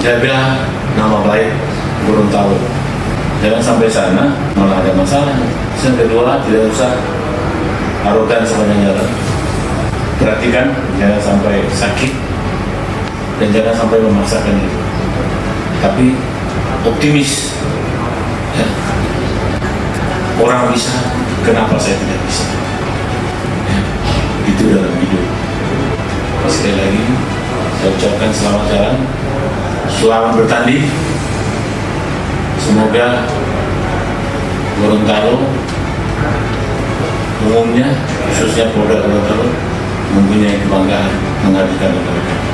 jaga nama baik Gorontalo. Jangan sampai sana malah ada masalah. Yang kedua, tidak usah arogan sepanjang jalan. Perhatikan, jangan sampai sakit dan jangan sampai memaksakan diri. Tapi optimis. Ya. Orang bisa, kenapa saya tidak bisa? Ya. Itu dalam hidup. Sekali lagi, saya ucapkan selamat jalan, selamat bertanding. Semoga Gorontalo umumnya, khususnya Polda Gorontalo, mempunyai kebanggaan menghadirkan rekan-rekan.